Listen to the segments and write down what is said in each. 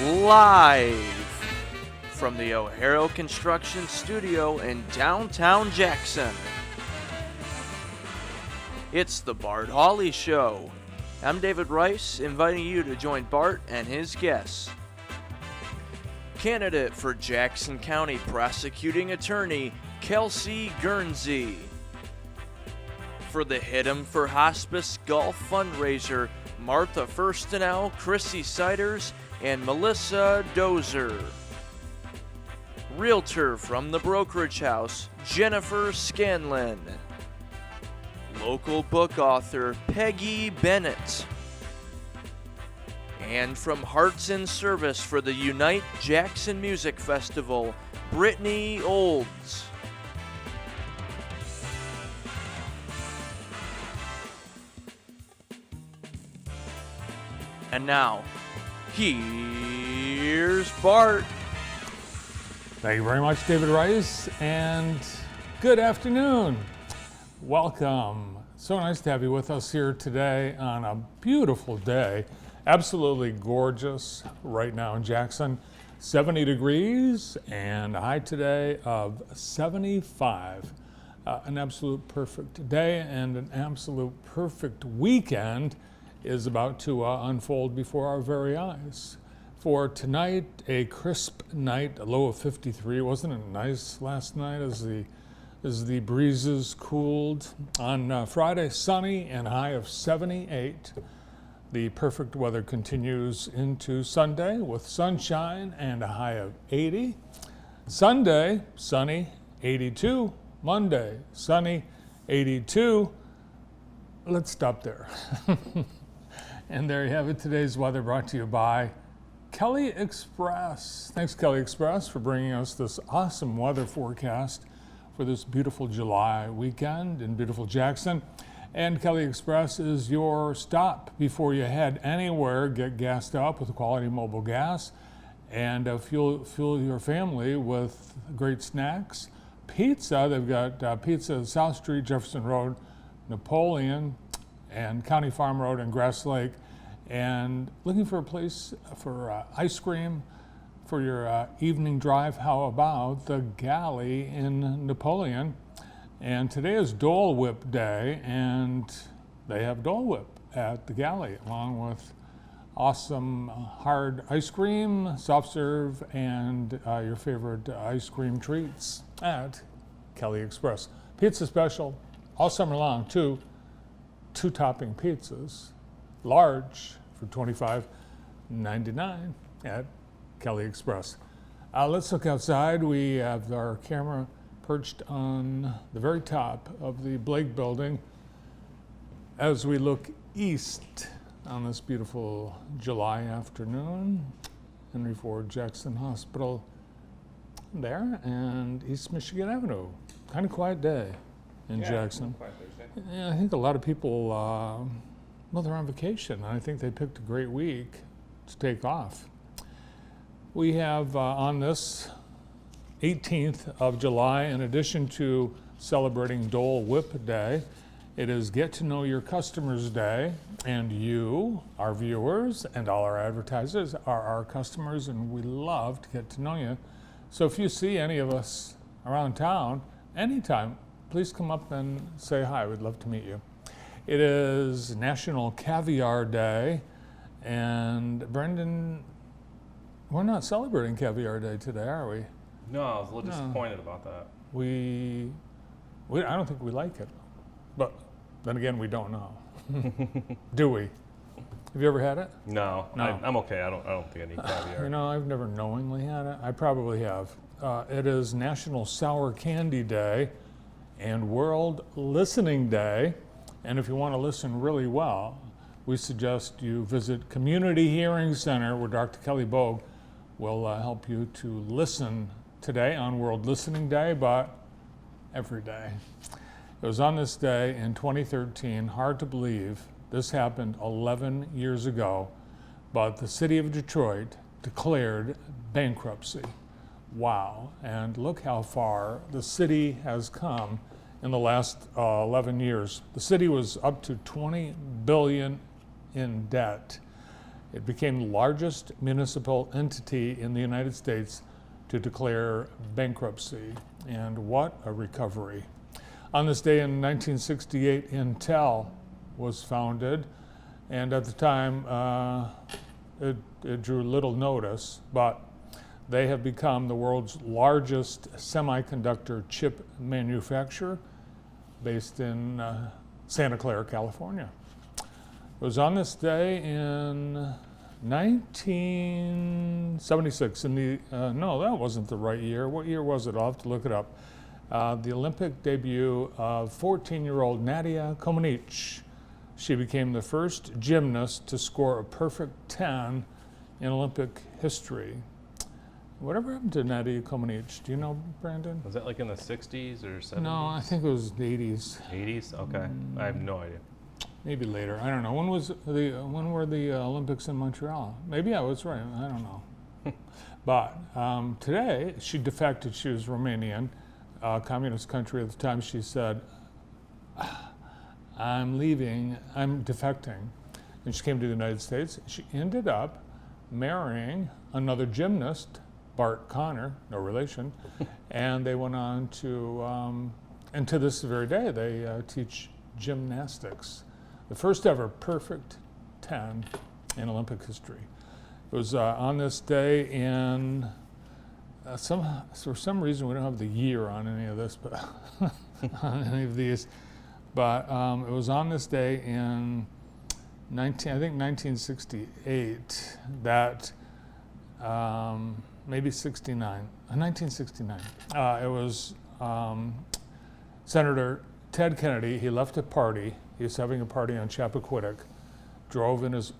live from the O'Hara Construction Studio in downtown Jackson. It's the Bart Hawley Show. I'm David Rice, inviting you to join Bart and his guests. Candidate for Jackson County Prosecuting Attorney Kelsey Guernsey. For the Hit 'em for Hospice Golf Fundraiser, Martha Firstenau, Chrissy Siders, and Melissa Dozer. Realtor from the Brokerage House, Jennifer Scanlon. Local book author, Peggy Bennett. And from Hearts in Service for the Unite Jackson Music Festival, Brittany Olds. And now, here's Bart. Thank you very much, David Rice, and good afternoon. Welcome. So nice to have you with us here today on a beautiful day. Absolutely gorgeous right now in Jackson. 70 degrees and a high today of 75. An absolute perfect day and an absolute perfect weekend is about to unfold before our very eyes. For tonight, a crisp night, a low of 53. Wasn't it nice last night as the breezes cooled? On Friday, sunny and a high of 78. The perfect weather continues into Sunday with sunshine and a high of 80. Sunday, sunny, 82. Monday, sunny, 82. Let's stop there. And there you have it. Today's weather brought to you by Kelly Express. Thanks, Kelly Express, for bringing us this awesome weather forecast for this beautiful July weekend in beautiful Jackson. And Kelly Express is your stop before you head anywhere. Get gassed up with quality mobile gas and fuel your family with great snacks. Pizza, they've got pizza at South Street, Jefferson Road, Napoleon, and County Farm Road and Grass Lake. And looking for a place for ice cream for your evening drive, how about the Galley in Napoleon? And today is Dole Whip Day, and they have Dole Whip at the Galley, along with awesome hard ice cream, soft serve, and your favorite ice cream treats at Kelly Express. Pizza special all summer long, too. 2 topping pizzas, large for $25.99 at Kelly Express. Let's look outside. We have our camera perched on the very top of the Blake Building as we look east on this beautiful July afternoon. Henry Ford Jackson Hospital there, and East Michigan Avenue. Kind of quiet day in Jackson. Yeah, I think a lot of people, well, they're on vacation. I think they picked a great week to take off. We have on this 18th of July, in addition to celebrating Dole Whip Day, it is Get to Know Your Customers Day, and you, our viewers, and all our advertisers are our customers, and we love to get to know you. So if you see any of us around town, anytime, please come up and say hi. We'd love to meet you. It is National Caviar Day, and Brendan, we're not celebrating Caviar Day today, are we? No, I was a little disappointed about that. I don't think we like it, but then again, we don't know. Do we? Have you ever had it? No. I'm okay. I don't think I need caviar. You know, I've never knowingly had it. I probably have. It is National Sour Candy Day and World Listening Day. And if you want to listen really well, we suggest you visit Community Hearing Center, where Dr. Kelly Bogue will help you to listen today on World Listening Day, but every day. It was on this day in 2013, hard to believe, this happened 11 years ago, but the city of Detroit declared bankruptcy. Wow, and look how far the city has come in the last 11 years. The city was up to $20 billion in debt. It became the largest municipal entity in the United States to declare bankruptcy. And what a recovery. On this day in 1968, Intel was founded, and at the time it drew little notice, but they have become the world's largest semiconductor chip manufacturer based in Santa Clara, California. It was on this day in 1976. No, that wasn't the right year. What year was it? I'll have to look it up. The Olympic debut of 14-year-old Nadia Comaneci. She became the first gymnast to score a perfect 10 in Olympic history. Whatever happened to Nadia Comaneci? Do you know, Brandon? Was that like in the 60s or 70s? No, I think it was the 80s. 80s? Okay. I have no idea. Maybe later. I don't know. When were the Olympics in Montreal? Maybe I was right. I don't know. But today, she defected. She was Romanian, communist country at the time. She said, I'm leaving, I'm defecting. And she came to the United States. She ended up marrying another gymnast, Bart Connor, no relation, and they went on to, and to this very day, they teach gymnastics. The first ever perfect 10 in Olympic history. It was on this day in, for some reason we don't have the year on any of this, but on any of these, but it was on this day in 1968 that, maybe 1969. It was Senator Ted Kennedy. He left a party. He was having a party on Chappaquiddick, drove in his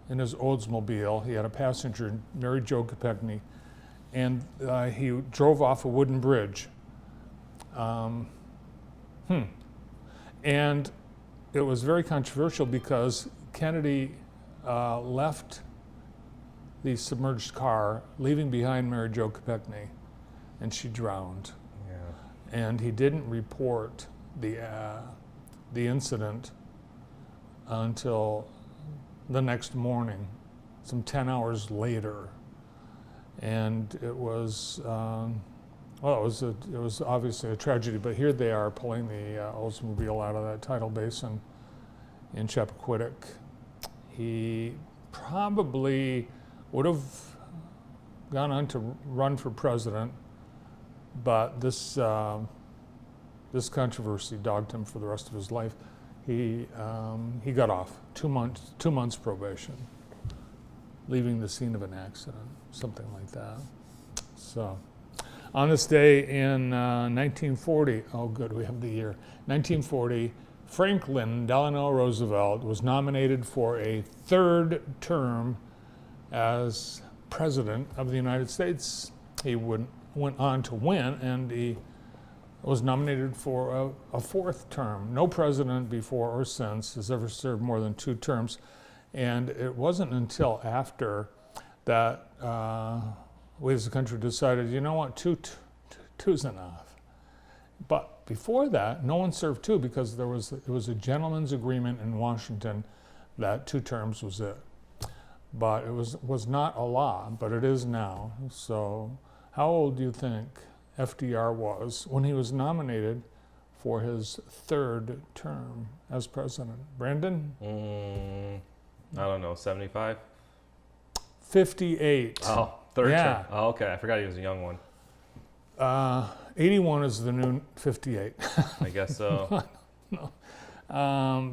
Oldsmobile. He had a passenger, Mary Jo Kopechne, and he drove off a wooden bridge. And it was very controversial because Kennedy left the submerged car, leaving behind Mary Jo Kopechne, and she drowned. Yeah. And he didn't report the incident until the next morning, some 10 hours later. And it was, it was obviously a tragedy, but here they are pulling the Oldsmobile out of that tidal basin in Chappaquiddick. He probably would have gone on to run for president, but this controversy dogged him for the rest of his life. He got off 2 months probation, leaving the scene of an accident, something like that. So, on this day in 1940, oh good, we have the year, 1940, Franklin Delano Roosevelt was nominated for a third term as President of the United States. He went on to win, and he was nominated for a fourth term. No president before or since has ever served more than 2 terms, and it wasn't until after that we as a country decided, you know what, two's enough. But before that, no one served 2 because it was a gentleman's agreement in Washington that 2 terms was it. But it was not a law, but it is now. So how old do you think FDR was when he was nominated for his 3rd term as president? Brandon? I don't know, 75? 58. Oh, 3rd Yeah. term. Oh, okay. I forgot he was a young one. 81 is the new 58. I guess so. No.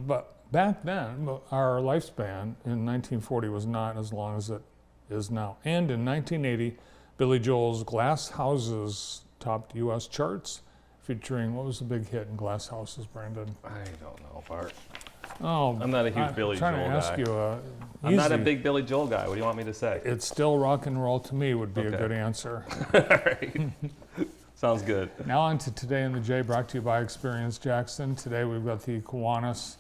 But back then, our lifespan in 1940 was not as long as it is now. And in 1980, Billy Joel's Glass Houses topped U.S. charts, featuring, what was the big hit in Glass Houses, Brandon? I don't know, Bart. Oh, I'm not a huge Billy Joel guy. I'm trying to ask you I'm not a big Billy Joel guy. What do you want me to say? It's still rock and roll to me would be a Okay. good answer. All right. Sounds good. Now on to Today in the J, brought to you by Experience Jackson. Today we've got the Kiwanis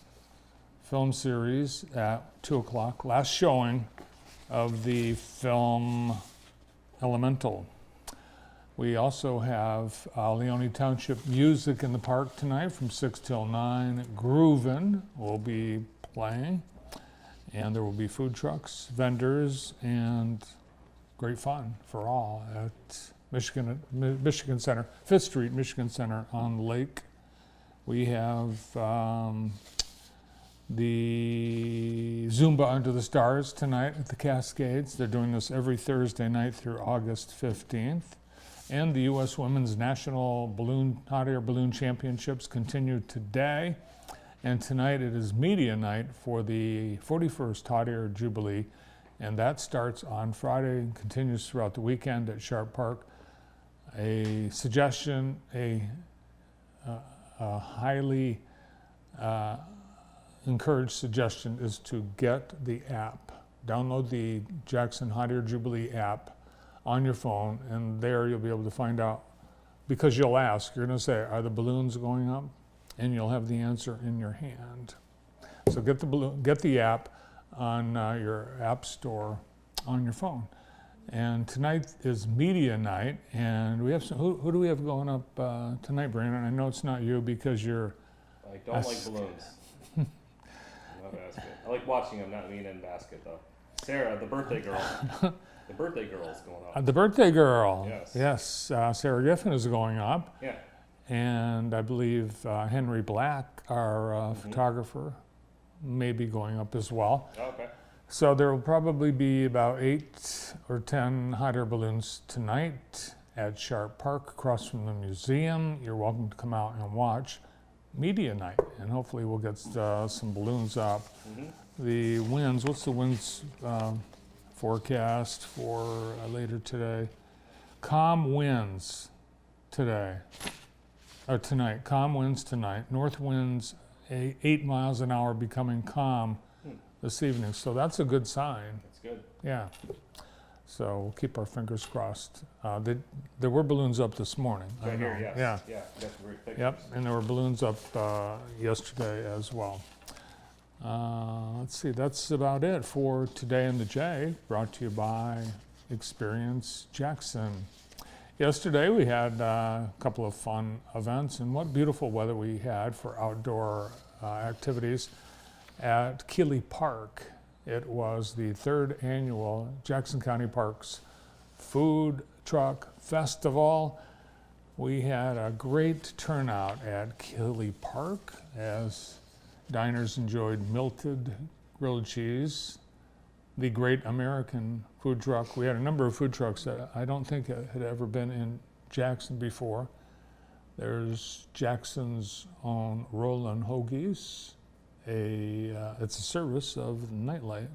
film series at 2 o'clock. Last showing of the film Elemental. We also have Leone Township Music in the Park tonight from 6 till 9. Groovin' will be playing. And there will be food trucks, vendors, and great fun for all at Michigan Center, 5th Street, Michigan Center on the lake. We have the Zumba Under the Stars tonight at the Cascades. They're doing this every Thursday night through August 15th. And the U.S. Women's National Hot Air Balloon Championships continue today. And tonight it is media night for the 41st Hot Air Jubilee. And that starts on Friday and continues throughout the weekend at Sharp Park. A suggestion, a highly encouraged suggestion is to get the app. Download the Jackson Hot Air Jubilee app on your phone, and there you'll be able to find out, because you'll ask, you're going to say, are the balloons going up? And you'll have the answer in your hand. So get the app on your app store on your phone. And tonight is media night, and we have some, who do we have going up tonight, Brandon? I know it's not you because you're... I don't like balloons. Not basket. I like watching them, not being in basket though. Sarah, the birthday girl. The birthday girl is going up. The birthday girl. Yes. Yes, Sarah Giffen is going up. Yeah. And I believe Henry Black, our photographer, may be going up as well. Oh, okay. So there will probably be about 8 or 10 hot air balloons tonight at Sharp Park across from the museum. You're welcome to come out and watch media night, and hopefully we'll get some balloons up. The winds, what's the winds forecast for later today? Calm winds today. Tonight, calm winds tonight. North winds 8 miles an hour becoming calm this evening. So that's a good sign. That's good. Yeah. So we'll keep our fingers crossed. There were balloons up this morning. Right I know. here, yes. Yeah. Yeah, got some great pictures. Yep. And there were balloons up yesterday as well. Let's see. That's about it for Today in the J, brought to you by Experience Jackson. Yesterday we had a couple of fun events, and what beautiful weather we had for outdoor activities at Keeley Park. It was the 3rd annual Jackson County Parks Food Truck Festival. We had a great turnout at Keeley Park as diners enjoyed Milted grilled cheese, the Great American Food Truck. We had a number of food trucks that I don't think had ever been in Jackson before. There's Jackson's own Rollin' Hoagies. It's a service of the nightlight.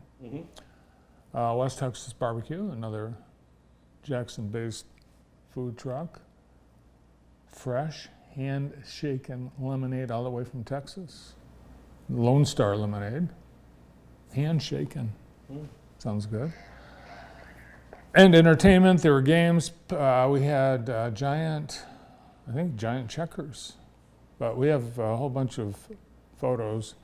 West Texas Barbecue, another Jackson-based food truck. Fresh, hand-shaken lemonade all the way from Texas. Lone Star Lemonade, hand-shaken. Sounds good. And entertainment, there were games. We had giant checkers. But we have a whole bunch of photos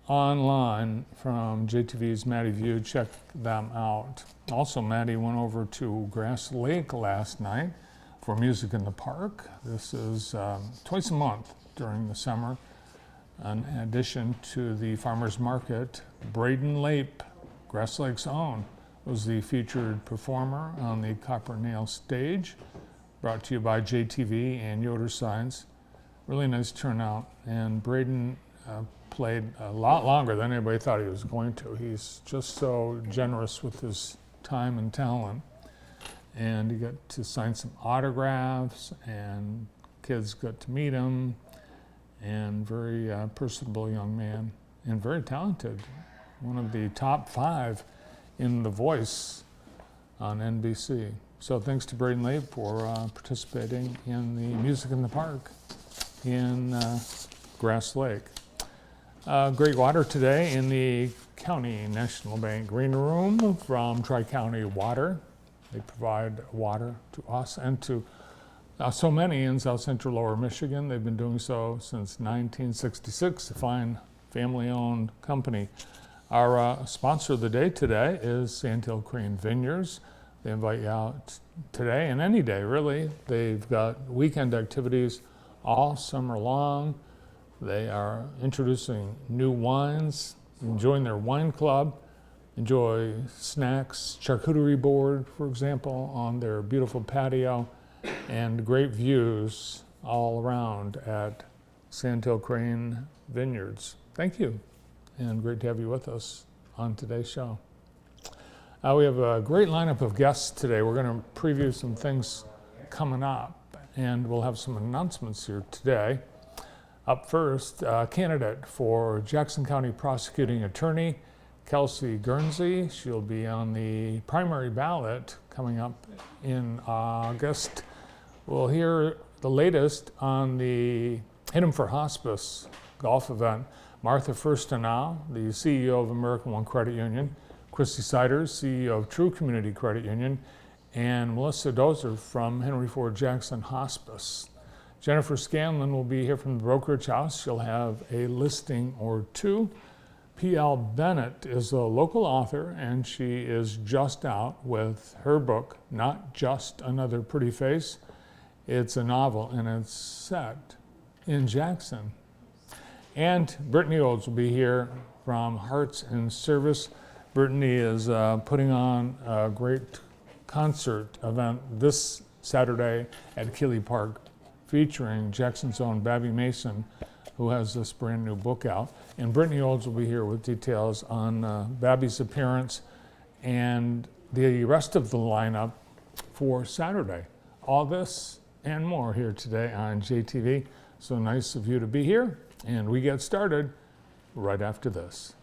online from JTV's Maddie View. Check them out. Also, Maddie went over to Grass Lake last night for Music in the Park. This is twice a month during the summer. In addition to the farmers market, Braden Lape, Grass Lake's own, was the featured performer on the Copper Nail stage, brought to you by JTV and Yoder Signs. Really nice turnout, and Braden played a lot longer than anybody thought he was going to. He's just so generous with his time and talent, and he got to sign some autographs, and kids got to meet him, and very personable young man, and very talented. One of the top 5 in The Voice on NBC. So thanks to Braden Lape for participating in the Music in the Park in Grass Lake. Great water today in the County National Bank Green Room from Tri-County Water. They provide water to us and to so many in South Central Lower Michigan. They've been doing so since 1966, a fine family-owned company. Our sponsor of the day today is Sandhill Crane Vineyards. They invite you out today and any day, really. They've got weekend activities all summer long. They are introducing new wines, join their wine club, enjoy snacks, charcuterie board, for example, on their beautiful patio, and great views all around at Sandhill Crane Vineyards. Thank you, and great to have you with us on today's show. We have a great lineup of guests today. We're going to preview some things coming up, and we'll have some announcements here today. Up first, candidate for Jackson County Prosecuting Attorney, Kelsey Guernsey. She'll be on the primary ballot coming up in August. We'll hear the latest on the Hit 'em for Hospice golf event. Martha Firstenau, the CEO of American One Credit Union, Christy Siders, CEO of True Community Credit Union, and Melissa Dozer from Henry Ford Jackson Hospice. Jennifer Scanlon will be here from the brokerage house. She'll have a listing or two. P.L. Bennett is a local author, and she is just out with her book, Not Just Another Pretty Face. It's a novel, and it's set in Jackson. And Brittany Olds will be here from Hearts in Service. Brittany is putting on a great concert event this Saturday at Keeley Park featuring Jackson's own Babby Mason, who has this brand new book out. And Brittany Olds will be here with details on Babby's appearance and the rest of the lineup for Saturday. All this and more here today on JTV. So nice of you to be here, and we get started right after this.